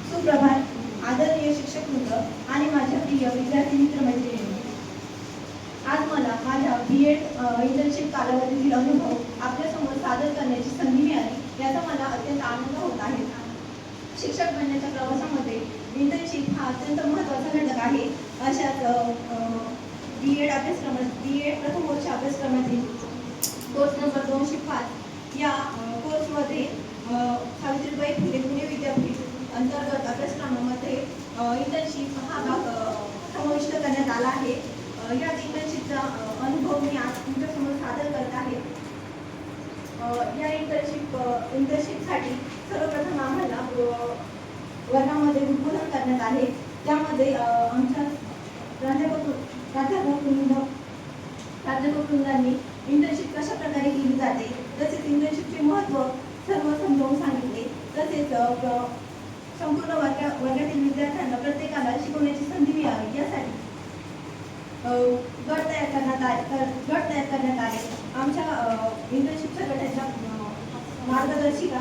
सुप्रभात, आदरणीय शिक्षक वृंद आणि माझ्या प्रिय विद्यार्थी मित्रमैत्रिणींनो, आज मला माझ्या B.Ed इंटर्नशिप कालावधीतील अनुभव आपल्यासमोर सादर करण्याची संधी मिळाली, याचा मला अत्यंत आनंद होत आहे. शिक्षक बनण्याच्या प्रवासामध्ये इंटर्नशिप हा अत्यंत महत्त्वाचा घटक आहे. अशाच B.Ed प्रथम वर्ष अभ्यासक्रमातील कोर्स नंबर 205 या कोर्समध्ये सावित्रीबाई फुले पुणे विद्यापीठ अंतर्गत अभ्यासक्रमामध्ये इंटर्नशिप हा भाग समाविष्ट करण्यात आला आहे. या इंटर्नशिपचा अनुभव मी आज तुमच्यासमोर सादर करत आहे. या इंटर्नशिपसाठी सर्वप्रथम आम्हाला वर्गामध्ये उद्बोधन करण्यात आले. त्यामध्ये आमच्या प्राध्यापक वृंदांनी इंटर्नशिप कशा प्रकारे केली जाते, तसेच इंटर्नशिपचे महत्त्व सर्व समजावून सांगितले. तसेच संपूर्ण वर्गातील विद्यार्थ्यांना प्रत्येकाला शिकवण्याची संधी मिळावी यासाठी गट तयार करण्यात आले. आमच्या इंटर्नशिपच्या गटाच्या मार्गदर्शिका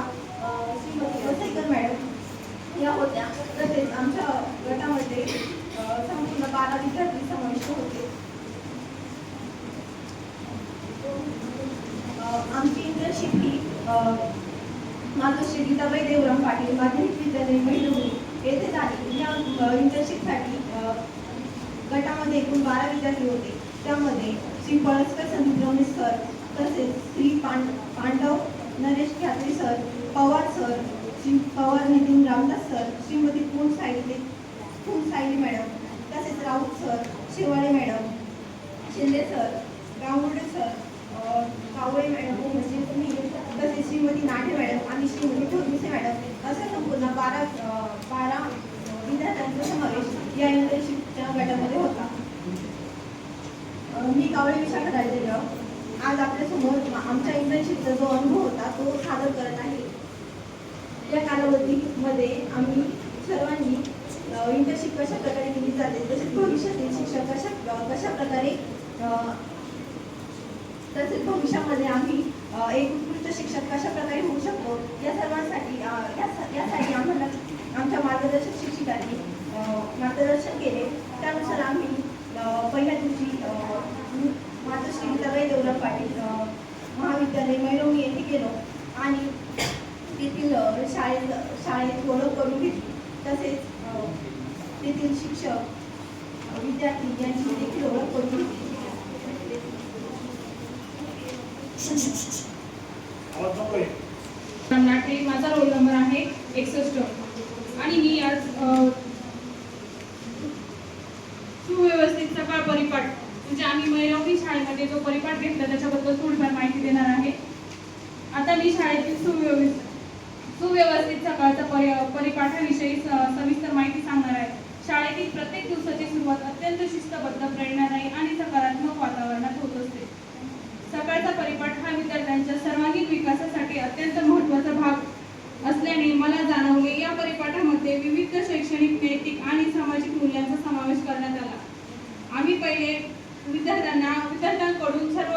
श्रीमती वसईकर मॅडम या होत्या. तसेच आमच्या गटामध्ये संपूर्ण 12 विद्यार्थी समाविष्ट होते. आमची इंटर्नशिप ही मातोश्री गीताबाई देवराम पाटील माध्यमिक विद्यालय मैलोणी येथे झाली. या इंटर्नशिपसाठी गटामध्ये एकूण 12 विद्यार्थी होते. त्यामध्ये श्री पळसकर संदीप सर, तसेच Shri Pandav Naresh Khyatri sir, Pawar sir, Shri Pawar Nitin Ramdas sir, Shrimati Phool Sayali madam, तसेच Raut sir, Shewale madam, Shinde sir, Gangurde sir, Kawale madam म्हणजे तुम्ही, तसेच श्रीमती नाटे मॅडम आणि श्रीमती ठोरमिसे मॅडम असा संपूर्ण 12 विद्यार्थ्यांचा समावेश या इंटर्नशिपच्या गटामध्ये होता. मी कावळे विशाखा राजेंद्र आज आपल्यासमोर आमच्या इंटर्नशिपचा जो अनुभव होता तो सादर करत आहे. या कालावधीमध्ये आम्ही सर्वांनी इंटर्नशिप कशा प्रकारे केली जाते, तसेच भविष्यातील शिक्षक कशा प्रकारे, तसेच भविष्यामध्ये आम्ही एक उत्कृष्ट शिक्षक कशा प्रकारे होऊ शकतो या सर्वांसाठी यासाठी आम्हाला आमच्या मार्गदर्शक शिक्षकांनी मार्गदर्शन केले. त्यानुसार आम्ही पहिल्या दिवशी मातोश्री गीताबाई देवराम पाटील महाविद्यालय मैलोणी येथे गेलो आणि तेथील शाळेत ओळख करून घेतली. तसेच तेथील शिक्षक विद्यार्थी यांची देखील ओळख करून घेतली. नाटे, माझा रोल नंबर आहे 61 आणि मी आज सुव्यवस्थित सकाळ परिपाठ म्हणजे आम्ही मैलोणी शाळेमध्ये जो परिपाठ घेतला त्याच्याबद्दल थोडीफार माहिती देणार आहे. आता मी शाळेतील सुव्यवस्थित सकाळचा परिपाठाविषयी सविस्तर माहिती सांगणार आहे. शाळेतील प्रत्येक दिवसाची सुरुवात अत्यंत शिस्तबद्ध, प्रेरणादायी आणि सकारात्मक वातावरणात होत असते. सकाळचा परिपाठ हा विद्यार्थ्यांच्या सर्वांगीण विकासासाठी अत्यंत महत्त्वाचा भाग असल्याने मला जाणवले. या परिपाठामध्ये विविध शैक्षणिक, नैतिक आणि सामाजिक मूल्यांचा समावेश करण्यात आला. आम्ही पहिले विद्यार्थ्यांकडून सर्व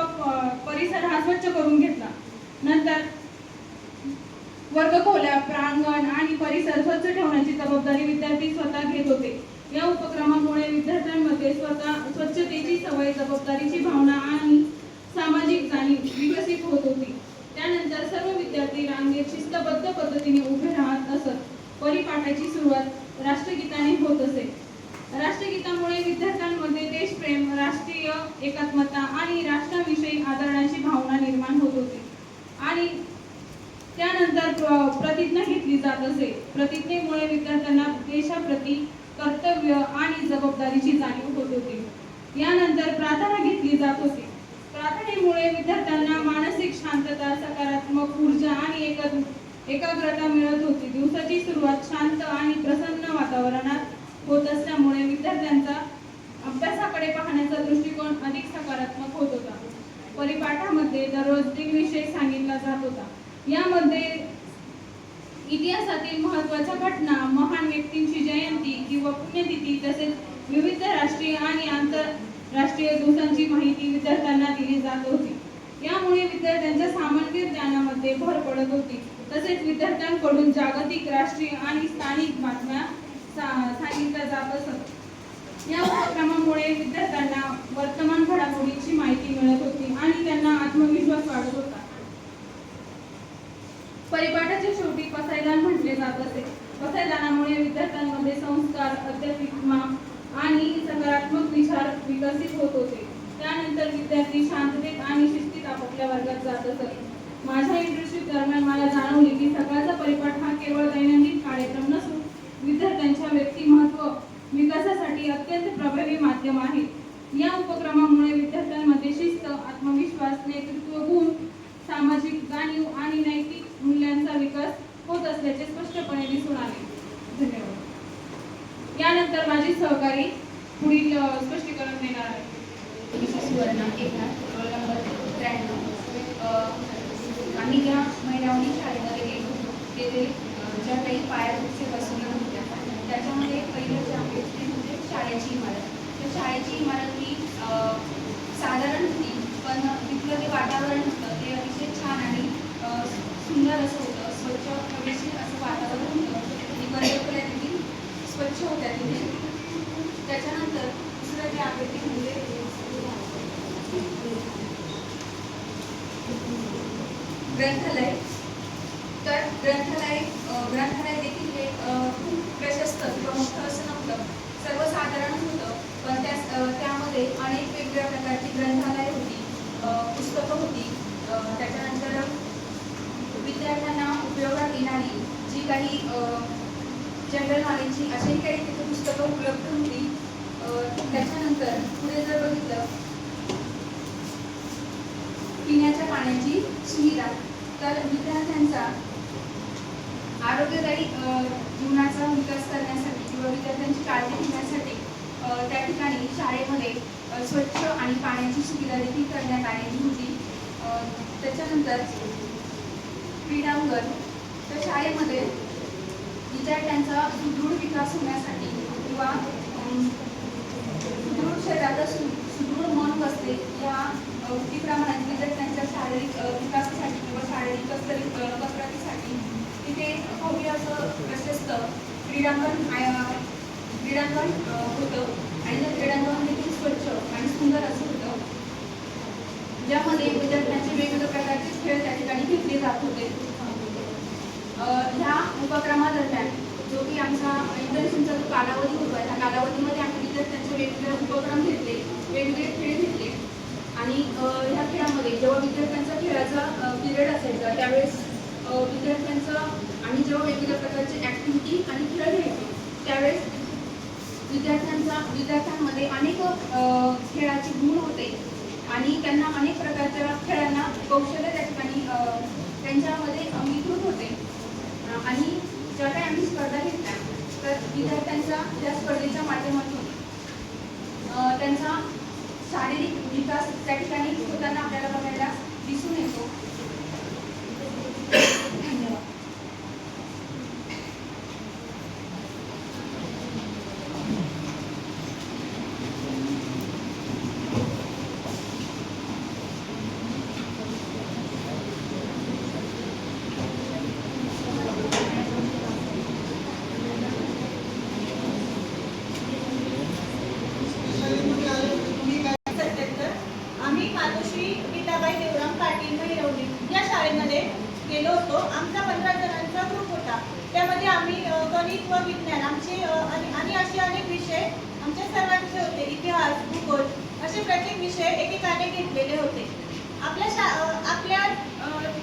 परिसर हा स्वच्छ करून घेतला. नंतर वर्गखोल्या, प्रांगण आणि परिसर स्वच्छ ठेवण्याची जबाबदारी विद्यार्थी स्वतः घेत होते. या उपक्रमामुळे विद्यार्थ्यांमध्ये स्वच्छतेची सवय, जबाबदारीची भावना आणि सामाजिक जाणीव विकसित होत होती. त्यानंतर सर्व विद्यार्थी रांगेत शिस्तबद्ध पद्धतीने उभे राहत असत. परिपाठाची सुरुवात राष्ट्रगीताने होत असे. राष्ट्रगीतामुळे विद्यार्थ्यांमध्ये देशप्रेम, राष्ट्रीय एकात्मता आणि राष्ट्राविषयी आदराची भावना निर्माण होत होती. आणि त्यानंतर प्रतिज्ञा घेतली जात असे. प्रतिज्ञेमुळे विद्यार्थ्यांना देशाप्रती कर्तव्य आणि जबाबदारीची जाणीव होत होती. यानंतर प्रार्थना घेतली जात होती. प्रार्थनेमुळे विद्यार्थ्यांना मानसिक शांतता, सकारात्मक ऊर्जा आणि एकाग्रता मिळत होती. दिवसाची सुरुवात शांत आणि प्रसन्न वातावरणात होत असल्यामुळे विद्यार्थ्यांचा अभ्यासाकडे पाहण्याचा दृष्टिकोन अधिक सकारात्मक होत होता. परिपाठामध्ये दररोज दिनविषय सांगितला जात होता. यामध्ये इतिहासातील महत्त्वाच्या घटना, महान व्यक्तींची जयंती किंवा पुण्यतिथी, तसेच विविध राष्ट्रीय आणि आंतरराष्ट्रीय दिवसांची माहिती विद्यार्थ्यांना दिली जात होती. यामुळे विद्यार्थ्यांच्या सामान्य ज्ञानामध्ये भर पडत होती. तसेच विद्यार्थ्यांकडून जागतिक, राष्ट्रीय आणि स्थानिक बातम्या सांगितल्या जात असत. या उपक्रमामुळे विद्यार्थ्यांना वर्तमान घडामोडींची माहिती मिळत होती आणि त्यांना आत्मविश्वास वाढत होता. परिपाठाच्या शेवटी पसायदान म्हटले जात असे. पसायदानामुळे विद्यार्थ्यांमध्ये संस्कार, अध्यात्म आणि सकारात्मक विचार विकसित होत होते. त्यानंतर विद्यार्थी शांततेत आणि शिस्तीत आपापल्या वर्गात जात असत. माझ्या इंटर्नशिप दरम्यान मला जाणवले की सकाळचा परिपाठ हा केवळ दैनंदिन कार्यक्रम नसून विद्यार्थ्यांच्या व्यक्तिमत्व विकासासाठी अत्यंत प्रभावी माध्यम आहे. या उपक्रमामुळे विद्यार्थ्यांमध्ये शिस्त, आत्मविश्वास, नेतृत्व गुण, सामाजिक जाणीव आणि नैतिक मूल्यांचा विकास होत असल्याचे स्पष्टपणे दिसून आले. धन्यवाद. यानंतर माझे सहकारी पुढील स्पष्टीकरण देणार आहे. Suvarna Eknath, roll number 93. आम्ही ज्या महिलांनी शाळेमध्ये गेलो होतो तेथे ज्या काही पायाभूत सेवा सुविधा होत्या त्याच्यामध्ये पहिलं जे आहे ते म्हणजे शाळेची इमारत. तर शाळेची इमारत ही साधारण होती, पण तिथलं जे वातावरण होतं ते अतिशय छान आणि सुंदर असं होतं. स्वच्छ हवेशीर असं वातावरण होतं आणि वर्गखोल्या देखील स्वच्छ होत्या तिथे. त्याच्यानंतर दुसरं जे आहे ते म्हणजे ग्रंथालय. तर ग्रंथालय देखील हे खूप प्रशस्त किंवा मोठं असं नव्हतं, सर्वसाधारण होतं, पण त्यामध्ये अनेक वेगवेगळ्या प्रकारची ग्रंथालय होती, पुस्तकं होती. त्याच्यानंतर विद्यार्थ्यांना उपयोगात येणारी जी काही जनरल नॉलेजची अशी काही तिथे पुस्तकं उपलब्ध होती. त्याच्यानंतर पुढे जर बघितलं पिण्याच्या पाण्याची सुविधा, तर विद्यार्थ्यांचा आरोग्यदायी जीवनाचा विकास करण्यासाठी किंवा विद्यार्थ्यांची काळजी घेण्यासाठी त्या ठिकाणी शाळेमध्ये स्वच्छ आणि पाण्याची सुविधा देखील करण्यात आलेली होती. त्याच्यानंतर क्रीडांगण. तर शाळेमध्ये विद्यार्थ्यांचा सुदृढ विकास होण्यासाठी किंवा सुदृढ शरीराचा सुदृढ मन बसते या उद्दीप्रमाणे विद्यार्थ्यांच्या शारीरिक विकासासाठी किंवा शारीरिक कसरतीसाठी तिथे भव्य असं प्रशस्त क्रीडांगण होतं आणि त्या क्रीडांगण देखील स्वच्छ आणि सुंदर असं होतं, ज्यामध्ये विद्यार्थ्यांचे वेगवेगळ्या प्रकारचे खेळ त्या ठिकाणी घेतले जात होते. ह्या उपक्रमादरम्यान जो की आमचा इंटर्नशिपचा जो कालावधी होता त्या कालावधीमध्ये आम्ही विद्यार्थ्यांचे वेगवेगळे उपक्रम घेतले, वेगवेगळे खेळ घेतले आणि ह्या खेळामध्ये जेव्हा विद्यार्थ्यांचा खेळाचा पिरियड असायचा त्यावेळेस विद्यार्थ्यांचं आम्ही जेव्हा वेगवेगळ्या प्रकारचे ॲक्टिव्हिटी आणि खेळ घ्यायचो त्यावेळेस विद्यार्थ्यांमध्ये अनेक खेळाचे गुण होते आणि त्यांना अनेक प्रकारच्या खेळांना कौशल्य त्या ठिकाणी त्यांच्यामध्ये विकृत होते. आणि ज्या काही आम्ही स्पर्धा घेतल्या तर विद्यार्थ्यांच्या या स्पर्धेच्या माध्यमातून त्यांचा शारीरिक विकास त्या ठिकाणी होताना आपल्याला बघायला दिसून येतो. धन्यवाद. गेलो होतो. आमचा 15 जणांचा ग्रुप होता. त्यामध्ये आम्ही गणित व विज्ञान आमचे आणि असे अनेक विषय आमच्या सर्वांचे होते. इतिहास, भूगोल असे प्रत्येक विषय एकेकाने घेतलेले होते.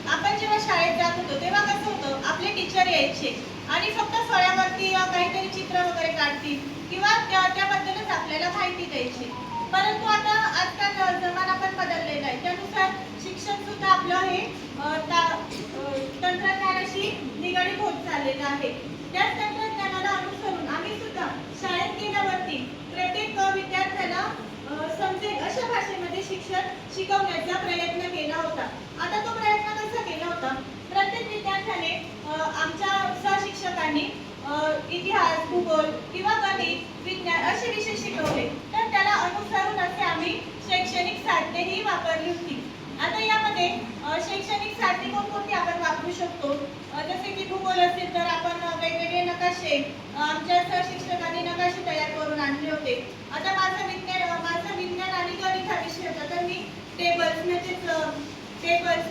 आपण जेव्हा शाळेत जात होतो तेव्हा कसं होतं, आपले टीचर यायचे आणि फक्त फळ्यावरती काहीतरी चित्र वगैरे काढतील किंवा त्याबद्दलच आपल्याला माहिती द्यायची. परंतु आता आजकाल जमाना पण बदललेला आहे. त्यानुसार शिक्षण सुद्धा आपलं हे तंत्रज्ञानाशी निगडीत होत चाललेलं आहे. त्याच तंत्रज्ञानाला अनुसरून आम्ही सुद्धा शाळेत गेल्यावरती प्रत्येक विद्यार्थ्याला समजेल अशा भाषेमध्ये शिक्षण शिकवण्याचा प्रयत्न केला होता. आता तो प्रयत्न कसा केला होता, प्रत्येक विद्यार्थ्याने आमच्या सहशिक्षकांनी इतिहास, भूगोल किंवा गणित, विज्ञान असे विषय शिकवले. तर त्याला अनुसरून असे आम्ही शैक्षणिक साधनेही वापरली होती. आता यामध्ये शैक्षणिक साधने कोणकोणती आपण वापरू शकतो, जसे की भूगोल असेल तर आपण वेगवेगळे नकाशे आमच्या शिक्षकांनी नकाशे तयार करून आणले होते. आता माझं विज्ञान आणि गणित हा विषय होता, तर मी टेबल्स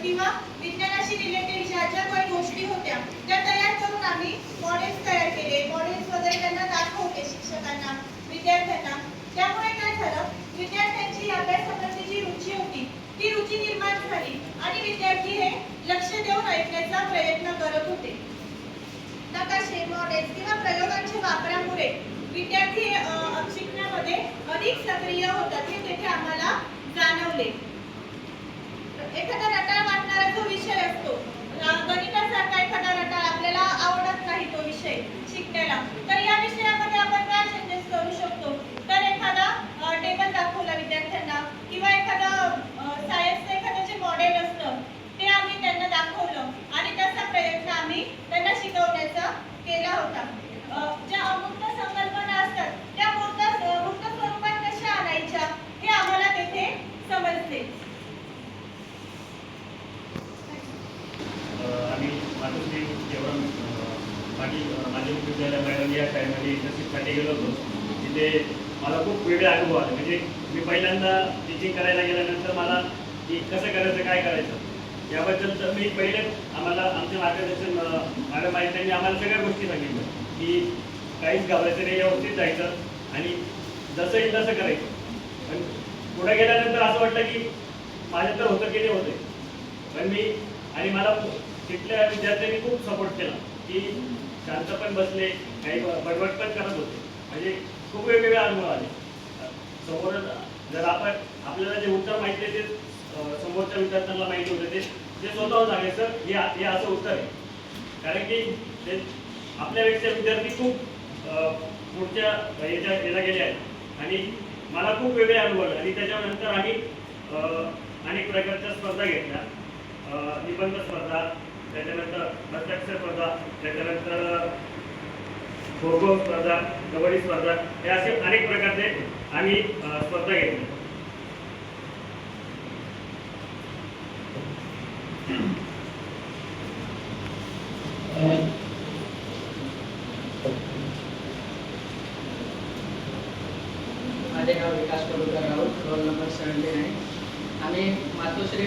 किंवा विज्ञानाशी रिलेटेड ज्या काही गोष्टी होत्या त्या तयार करून आम्ही मॉडेल्स तयार केले. मॉडेल्स वगैरे त्यांना दाखवते शिक्षकांना, विद्यार्थ्यांना. त्यामुळे काय झालं, विद्यार्थ्यांची अभ्यासाप्रती जी रुची होती ती रुची निर्माण झाली आणि विद्यार्थी हे लक्ष देऊन ऐकण्याचा प्रयत्न करत होते. नकाशे, मॉडेल्स किंवा प्रयोगांच्या वापरामुळे विद्यार्थी शिकण्यामध्ये अधिक सक्रिय होतात हे तेथे आम्हाला जाणवले. एखादा रटाळ वाटणारा जो विषय असतो, गणितासारखा एखादा रटाळ आपल्याला आवडत नाही तो विषय शिकण्याला, तर या विषयामध्ये आपण काय चेंजेस करू शकतो, तर एखादा टेबल दाखवला विद्यार्थ्यांना किंवा एखादं सायन्सचं एखादं जे मॉडेल असतं ते आम्ही त्यांना दाखवलं आणि तसा प्रयत्न आम्ही त्यांना शिकवण्याचा केला होता. ज्या अमूर्त संकल्पना असतात त्या मूर्त स्वरूपात कशा आणायच्या हे आम्हाला तेथे समजले. आम्ही मातोश्री देवराम पाटील माध्यमिक विद्यालय मॅडम या शाळेमध्ये इंटर्नशिपसाठी गेलो होतो. तिथे मला खूप वेगळा अनुभव आला. म्हणजे मी पहिल्यांदा टीचिंग करायला गेल्यानंतर मला की कसं करायचं, काय करायचं याबद्दल तर मी पहिले आम्हाला आमचे मार्गदर्शन मॅडम आहेत, त्यांनी आम्हाला सगळ्या गोष्टी सांगितल्या की काहीच घाबरायचं नाही, व्यवस्थित जायचं आणि जसं येईल तसं करायचं. पण पुढे गेल्यानंतर असं वाटलं की माझं तर होतं की नाही होतं, पण मी आणि मला तिथल्या विद्यार्थ्यांनी खूप सपोर्ट केला की शांत पण बसले, काही बडबड पण करत होते. म्हणजे खूप वेगवेगळे अनुभव आले. समोर जर आपल्याला जे उत्तर माहिती आहे ते समोरच्या विद्यार्थ्यांना माहिती होते, ते स्वतःहून सांगायचं हे असं उत्तर आहे. कारण की ते आपल्यापेक्षा विद्यार्थी खूप पुढच्या याला गेले आहेत आणि मला खूप वेगळे अनुभव आले. आणि त्याच्यानंतर आम्ही अनेक प्रकारच्या स्पर्धा घेतल्या. निबंध स्पर्धा, त्याच्यानंतर हस्ताक्षर स्पर्धा, त्याच्यानंतर खो-खो स्पर्धा, कबड्डी स्पर्धा, हे असे अनेक प्रकारचे आम्ही स्पर्धा घेतल्या. माझे नाव विकास पडुकर राऊत, रोल नंबर 79. आम्ही मातोश्री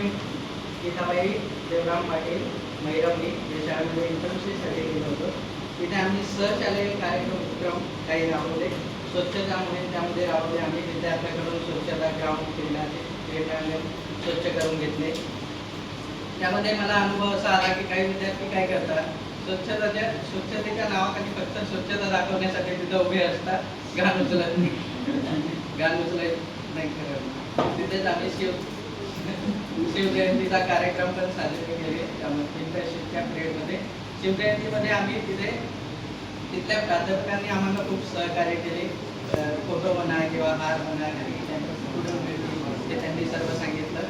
गीताबाई देवराम पाटील मैरवणी या शाळेमध्ये इंटर्नशिपसाठी गेलो होतो. तिथे आम्ही सहशालेय कार्यक्रम काही राबवले. स्वच्छता मोहीम त्यामध्ये राबवले. आम्ही विद्यार्थ्यांकडून स्वच्छता ग्राउंड क्रीडांगण स्वच्छ करून घेतले. त्यामध्ये मला अनुभव असा आला की काही विद्यार्थी काय करतात, स्वच्छतेच्या नावाखाली फक्त स्वच्छता दाखवण्यासाठी तिथं उभे असतात, गाण उचलत नाही करत. तिथेच आम्ही शिवजयंतीचा कार्यक्रम पण साजरे केले. त्यामध्ये इंटर्नशिपच्या पिरियडमध्ये शिवजयंतीमध्ये आम्ही तिथल्या प्राध्यापकांनी आम्हाला खूप सहकार्य केले. फोटो म्हणा किंवा हार म्हणा ते त्यांनी सर्व सांगितलं.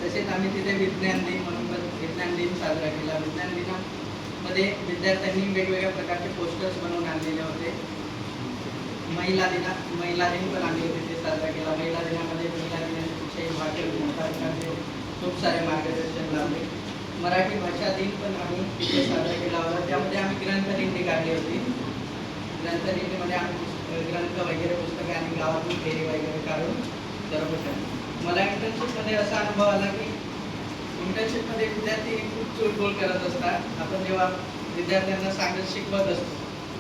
तसेच आम्ही तिथे विज्ञान दिन म्हणून विज्ञान दिन साजरा केला. विज्ञान दिनामध्ये विद्यार्थ्यांनी वेगवेगळ्या प्रकारचे पोस्टर्स बनवून आणलेले होते. महिला दिन पण आम्ही तिथे साजरा केला. महिला दिनामध्ये महिला दिनाविषयी भाषण खूप सारे मार्गदर्शन लावले. मराठी भाषा दिन पण आम्ही तिथे साजरा केला होता. त्यामध्ये आम्ही ग्रंथदिंडी काढली होती. ग्रंथदिंडीमध्ये आम्ही ग्रंथ वगैरे पुस्तके आणि गावातून फेरी वगैरे काढून सर्व केलं. मला इंटर्नशिपमध्ये असा अनुभव आला की इंटर्नशिपमध्ये विद्यार्थी खूप चूलबोल करत असतात. आपण जेव्हा विद्यार्थ्यांना शिकवत असतो,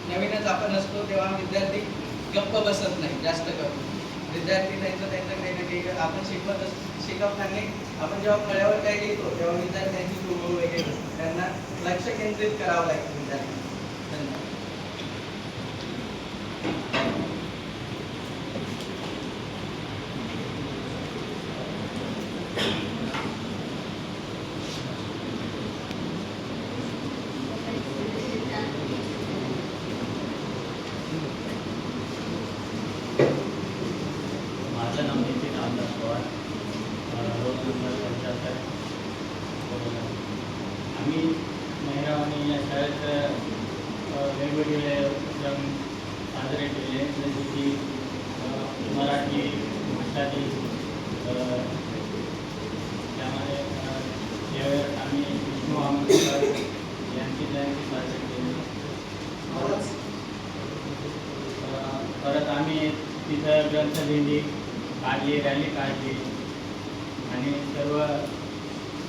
नवीनच आपण असतो, तेव्हा विद्यार्थी गप्प बसत नाही. जास्त करून विद्यार्थी त्यांचं काही ना काही आपण शिकवताना आपण जेव्हा फळ्यावर काही लिहितो तेव्हा विद्यार्थ्यांची चूलबोल वगैरे त्यांना लक्ष केंद्रित करावं लागतं विद्यार्थ्यांना. धन्यवाद. माझं नाव नितीन रामदास पवार, रोल नंबर 75. आम्ही मैरावणी या शाळेत वेगवेगळे उपक्रम साजरे केले, जसे की मराठी भाषा दिन, आम्ही तिथं ग्रंथदिंडी काढली, रॅली काढली आणि सर्व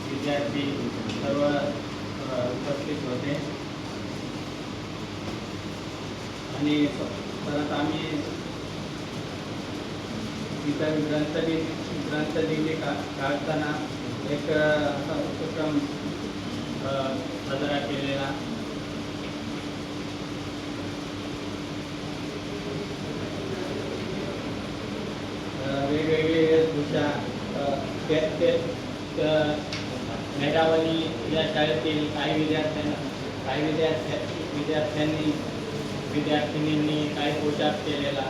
विद्यार्थी सर्व उपस्थित होते. आणि परत आम्ही तिथं ग्रंथदिंडी काढताना एक असा उपक्रम साजरा केलेला. वेगवेगळे वेशभूषा मेधावनी या शाळेतील काही विद्यार्थिनींनी काही पोशाख केलेला.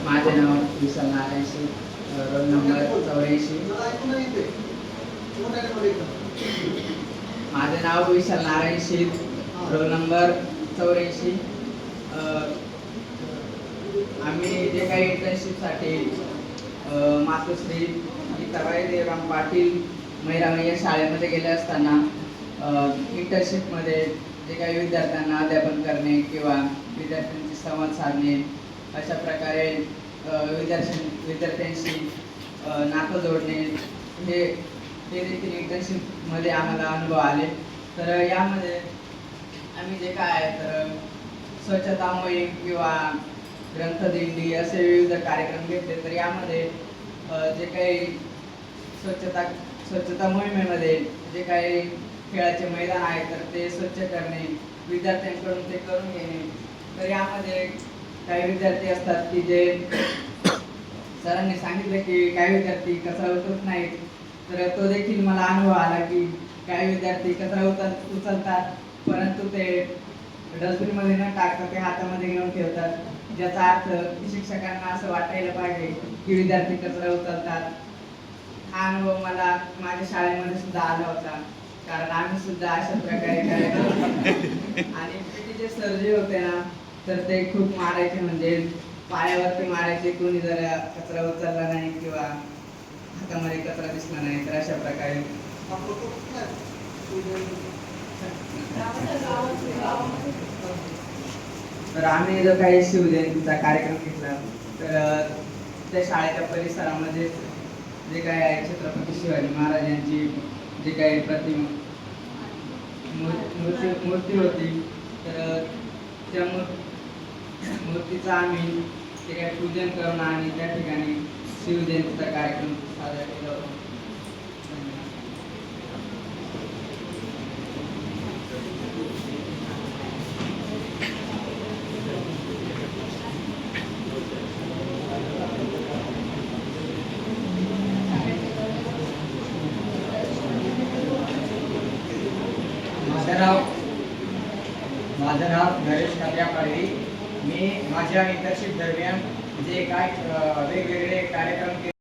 माझे नाव विशाल नारायण शेठ, रोल नंबर 84. माझे नाव विशाल नारायण शेठ, रोल नंबर 84. आम्ही जे काही इंटर्नशिपसाठी मातोश्री गीताबाई देवराम पाटील मैरावणी या शाळेमध्ये गेले असताना इंटर्नशिपमध्ये जे काही विद्यार्थ्यांना अध्यापन करणे किंवा विद्यार्थ्यांशी संवाद साधणे अशा प्रकारे विद्यार्थ्यांशी नातं जोडणे हे देखील इंटर्नशिपमध्ये आम्हाला अनुभव आले. तर यामध्ये आम्ही जे काय आहे तर स्वच्छता मोहीम किंवा ग्रंथदिंडी असे विविध कार्यक्रम घेतले. तर यामध्ये जे काही स्वच्छता मोहिमेमध्ये जे काही खेळाचे मैदान आहे तर ते स्वच्छ करणे, विद्यार्थ्यांकडून ते करून घेणे. तर यामध्ये काही विद्यार्थी असतात की जे सरांनी सांगितलं की काही विद्यार्थी कचरा उचलत नाहीत. तर तो देखील मला अनुभव आला की काही विद्यार्थी कचरा उचलतात परंतु ते डस्टबिनमध्ये न टाकता ते हातामध्ये घेऊन ठेवतात. ज्याचा अर्थ शिक्षकांना असं वाटायला पाहिजे की विद्यार्थी कचरा उचलतात. हा अनुभव मला माझ्या शाळेमध्ये सुद्धा आला होता, कारण आम्ही सुद्धा अशा प्रकारे करायचो. आणि पीटीचे सर जे होते ना तर ते खूप मारायचे, म्हणजे पायावरती मारायचे कोणी जर कचरा उचलला नाही किंवा हातामध्ये कचरा दिसला नाही तर अशा प्रकारे. तर आम्ही जो काही शिवजयंतीचा कार्यक्रम घेतला तर त्या शाळेच्या परिसरामध्ये जे काय आहे छत्रपती शिवाजी महाराज यांची जे काही प्रतिमा मूर्ती होती तर त्या मूर्तीचं आम्ही ते काही पूजन करून आणि त्या ठिकाणी शिवजयंतीचा कार्यक्रम साजरा केला होता. माझं नाव नरेश कत्या पाडवी. मी माझ्या इंटर्नशिप दरम्यान जे काय वेगवेगळे कार्यक्रम